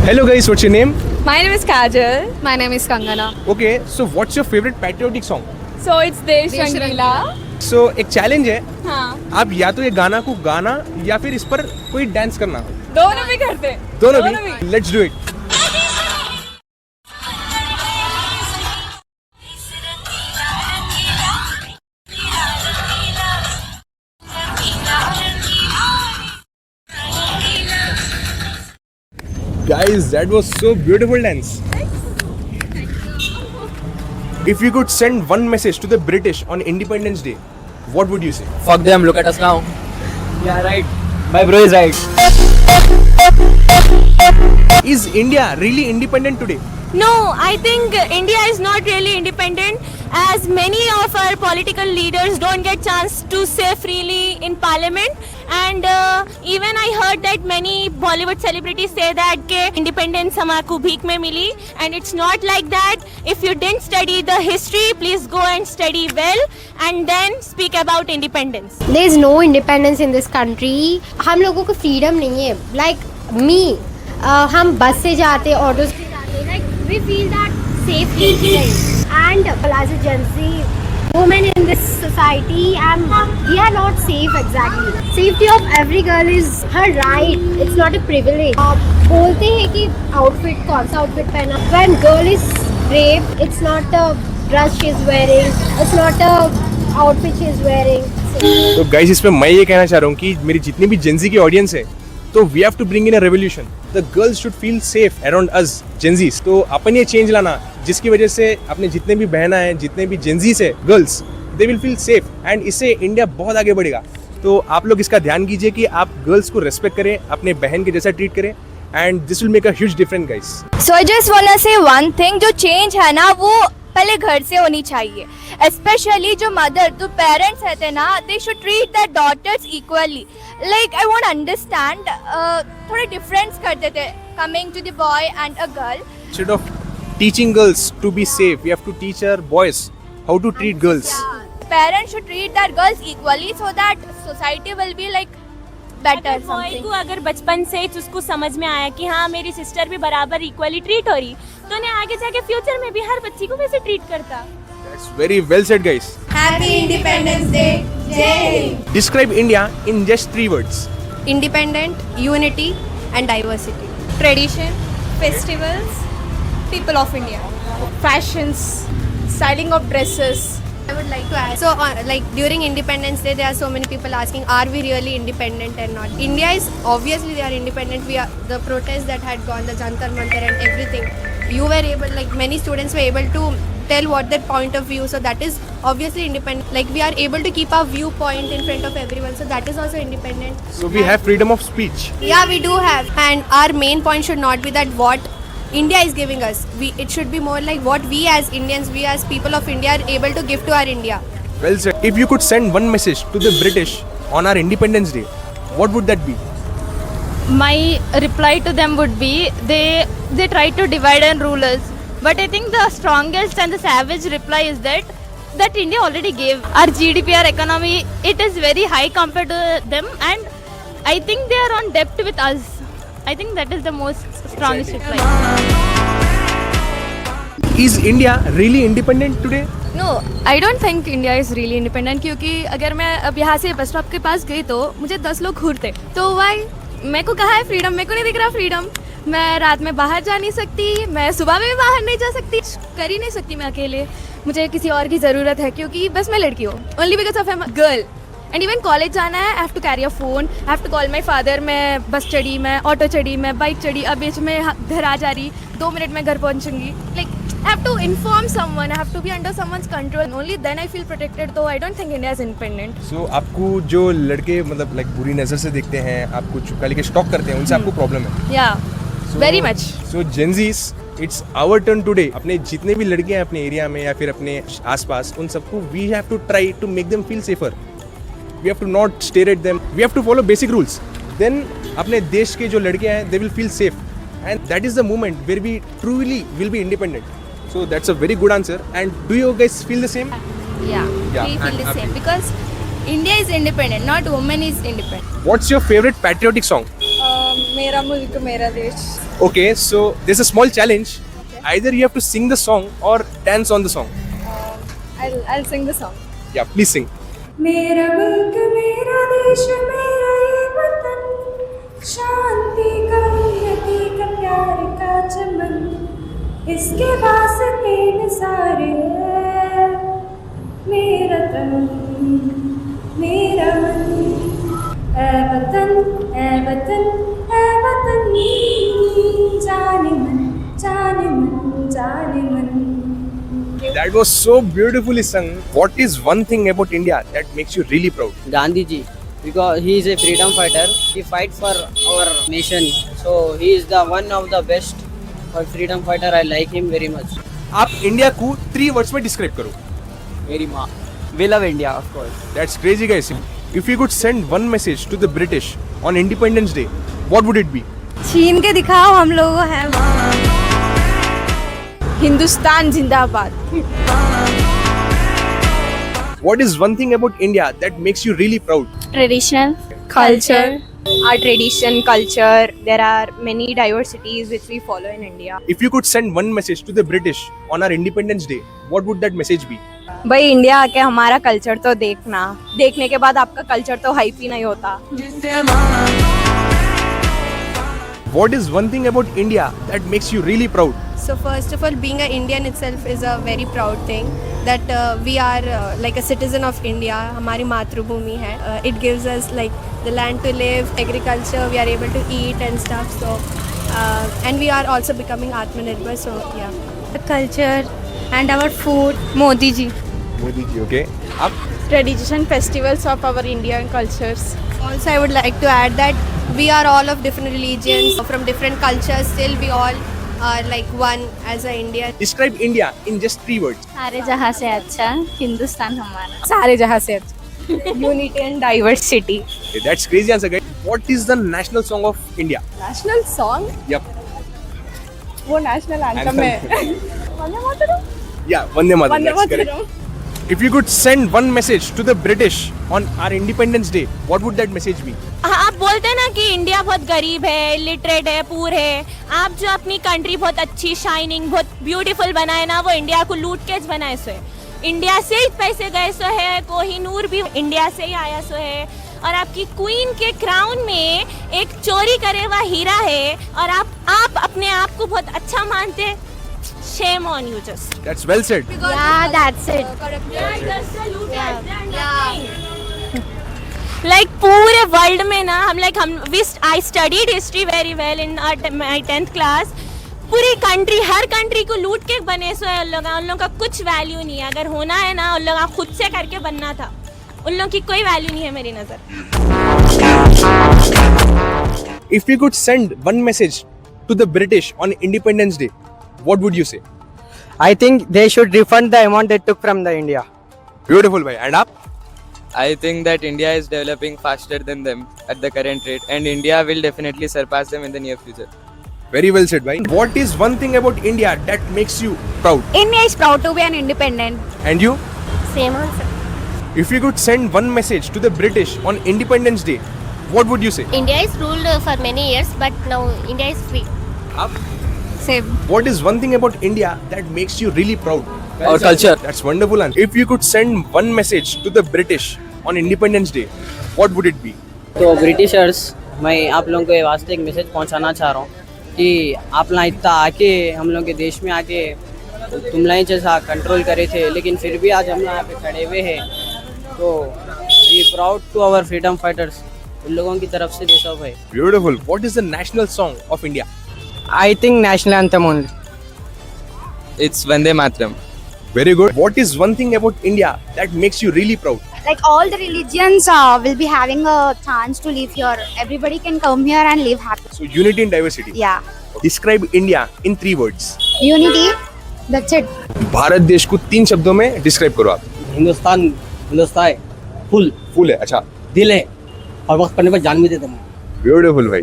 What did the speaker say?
Hello guys, what's your name? My name is Kajal. My name is Kangana. Okay, so what's your favorite patriotic song? So it's Desh Desh Rangila. So एक challenge है, हाँ, आप या तो ये गाना को गाना या फिर इस पर कोई डांस करना, दोनों भी करते हैं। दोनों भी। Let's do it. Guys, that was so beautiful dance. If you could send one message to the British on Independence Day, what would you say? Fuck them, look at us now. Yeah, right. My bro is right. Is India really independent today? No, I think India is not really independent as many of our political leaders don't get chance to say freely in parliament and even I heard that many Bollywood celebrities say that के independence हमारे भीख में मिली and it's not like that. If you didn't study the history, please go and study well and then speak about independence. There is no independence in this country. हम लोगों को freedom नहीं है. Like me, हम बस से जाते, auto से जाते. Like we feel that safely. And as a Gen Z woman in this society, we are not safe exactly. Safety of every girl is her right. It's not a privilege. बोलते हैं कि outfit कौन सा outfit पहना. When girl is raped, it's not a dress she is wearing. It's not a outfit she is wearing. तो guys इसमें मैं ये कहना चाह रहा हूँ कि मेरी जितनी भी जेंजी की ऑडियंस है, तो we have to bring in a revolution. The girls should feel safe around us Gen Zs. तो अपन ये चेंज लाना जिसकी वजह से अपने जितने भी बहना है, जितने भी जेंजीज है girls, they will feel safe and इससे इंडिया बहुत आगे बढ़ेगा. तो आप लोग इसका ध्यान कीजिए कि आप गर्ल्स को रेस्पेक्ट करें, अपने बहन के जैसा ट्रीट करें and this will make a huge difference guys. So I just want to say one thing, जो चेंज है ना वो पहले घर से होनी चाहिए. स्पेशली जो मदर जो पेरेंट्स रहते हैं ना, they should treat their daughters equally. Like I want understand, थोड़ा डिफरेंस करते थे coming to the boy and a girl. Instead of teaching girls to be safe, we have to teach our boys how to treat girls. Parents should treat their girls equally so that society will be like better अगर boy something. को अगर बचपन से उसको समझ में आया कि हाँ मेरी सिस्टर भी बराबर इक्वली ट्रीट हो रही, तो उन्हें आगे जाके फ्यूचर में भी हर बच्ची को वैसे ट्रीट करता. That's very well said guys. Happy Independence Day. Jai Hind. Describe India in just 3 words. Independent, unity and diversity. Tradition, festivals, people of India, fashions, styling of dresses. I would like to add. So, like during Independence Day, there are so many people asking, are we really independent and not? India is obviously they are independent. We are the protests that had gone, the Jantar Mantar and everything. You were able, like many students were able to tell what their point of view. So that is obviously independent. Like we are able to keep our viewpoint in front of everyone. So that is also independent. So we have freedom of speech. Yeah, we do have. And our main point should not be that what India is giving us. It should be more like what we as Indians, we as people of India are able to give to our India. Well said. If you could send one message to the British on our Independence Day, what would that be? My reply to them would be they try to divide and rule us, but I think the strongest and the savage reply is that India already gave. Our GDP, our economy, it is very high compared to them, and I think they are on debt with us. I think that is the most strongest reply. Is India really independent today? No, I don't think India is really independent, क्योंकि अगर मैं अब यहाँ से bus stop के पास गई तो मुझे 10 लोग घूरते, तो वाई मेरे को कहाँ है फ्रीडम? मेरे को नहीं दिख रहा फ्रीडम. मैं रात में बाहर जा नहीं सकती, मैं सुबह में भी बाहर नहीं जा सकती, कर ही नहीं सकती मैं अकेले. मुझे किसी और की ज़रूरत है क्योंकि बस मैं लड़की हूँ, only because of I am girl. And even college जाना है, I have to carry a phone, I have to call my father. मैं बस चढ़ी, मैं ऑटो चढ़ी, मैं बाइक चढ़ी, अब बीच में घर आ जा रही, 2 मिनट में घर पहुँचूंगी. Like I have to inform someone, I have to be under someone's control. Only then I feel protected. So I don't think India is independent. So आपको जो लड़के मतलब लाइक बुरी नज़र से देखते हैं, आपको चुपका लेके स्टॉक करते हैं, उनसे आपको प्रॉब्लम है? Yeah, very much. So Gen Zs, it's our turn today. अपने जितने भी लड़के हैं अपने एरिया में या फिर अपने आसपास, उन सबको we have to try to make them feel safer. We have to not stare at them. We have to follow basic rules. Then अपने देश के जो लड़के हैं, they will feel safe. And that is the moment where we truly will be independent. So that's a very good answer. And do you guys feel the same? Yeah, Yeah, we feel and the same because India is independent, not women is independent. What's your favorite patriotic song? मेरा मुल्क मेरा देश. Okay, so there's a small challenge. Either you have to sing the song or dance on the song. I'll sing the song. Yeah, please sing. मेरा मुल्क मेरा देश मेरा ये वतन, शांति का उन्नति का प्यार का चमन, इसके वास्ते नज़ारे हैं. मेरा तन मेरा मन, ऐ वतन ऐ वतन ऐ वतन, जाने मन जाने मन जाने मन. That was so beautifully sung. What is one thing about India that makes you really proud? Gandhi ji, because he is a freedom fighter. He fight for our nation. So he is the one of the best for freedom fighter. I like him very much. आप India को 3 words में describe करो. मेरी माँ. We love India, of course. That's crazy, guys. If you could send one message to the British on Independence Day, what would it be? छीन के दिखाओ हम लोग हैं. हिंदुस्तान जिंदाबाद. What is one thing about India that makes you really proud? Traditional, culture, our tradition, culture. There are many diversities which we follow in India. If you could send one message to the British on our Independence Day, what would that message be? भाई India आके हमारा culture तो देखना, देखने के बाद आपका culture तो हाइप ही नहीं होता. What is one thing about India that makes you really proud? So first of all, being an Indian itself is a very proud thing that we are like a citizen of India. हमारी मातृभूमि है. It gives us like the land to live, agriculture. We are able to eat and stuff. So and we are also becoming Atmanirbhar. So yeah. The culture and our food. Modi ji. Modi ji, okay. Up. Tradition festivals of our Indian cultures. Also, I would like to add that we are all of different religions, from different cultures. Still, we all are like one as a Indian. Describe India in just 3 words. सारे जहाँ से अच्छा हिंदुस्तान हमारा. सारे जहाँ से unity and diversity. Okay, that's crazy answer, guys. What is the national song of India? National song. Yep. वो national anthem है. Vande Mataram. Yeah, Vande Mataram. Vande That's correct. Mataram. If you could send one message to the British on our Independence Day, what would that message be? आप बोलते हैं ना कि India बहुत गरीब है, लिटरेट है, पूर है. आप जो अपनी कंट्री बहुत अच्छी, शाइनिंग, बहुत ब्यूटीफुल बनाए ना, वो इंडिया को लूट के बनाए सो है. इंडिया से ही पैसे गए सो है. कोहिनूर भी इंडिया से ही आया सो है. और आपकी क्वीन के क्राउन में एक चोरी करे हुआ हीरा है और आप अपने आप को बहुत अच्छा मानते. Shame on you just. That's well said. Yeah, that's it. Like पूरे वर्ल्ड में ना हम I studied history very well in my 10th class. पूरी कंट्री, हर कंट्री को लूट के बने सो है उन लोगों का कुछ वैल्यू नहीं है. अगर होना है ना उन लोगों खुद से करके बनना था. उन लोगों की कोई वैल्यू नहीं है मेरी नजर. If you could send one message to the British on Independence Day, what would you say? I think they should refund the amount they took from the India. Beautiful, bhai. And up? I think that India is developing faster than them at the current rate, and India will definitely surpass them in the near future. Very well said, bhai. What is one thing about India that makes you proud? India is proud to be an independent. And you? Same answer. If you could send one message to the British on Independence Day, what would you say? India is ruled for many years, but now India is free. Up? Same. What is one thing about India that makes you really proud? Our culture. That's wonderful. And if you could send one message to the British on Independence Day, what would it be? तो Britishers, मैं आप लोगों के वास्ते एक message पहुंचाना चाह रहा हूँ कि आप लोग इतना आके हम लोग के देश में आके तुम लोग जैसा कंट्रोल करे थे, लेकिन फिर भी आज हम लोग यहाँ पे खड़े हुए हैं. तो we proud to our freedom fighters. उन लोगों की तरफ से देश है. Beautiful. What is the national song of India? I think national anthem only. It's Vande Mataram. Very good. What is one thing about India that makes you really proud? Like all the religions will be having a chance to live here. Everybody can come here and live happy. So unity and diversity. Yeah. Describe India in 3 words. Unity. That's it. Bharat देश को 3 शब्दों में describe करो आप. हिंदुस्तान है full फूल है. अच्छा. दिल है और वक्त पड़ने पर जान भी देते हैं. Beautiful, भाई.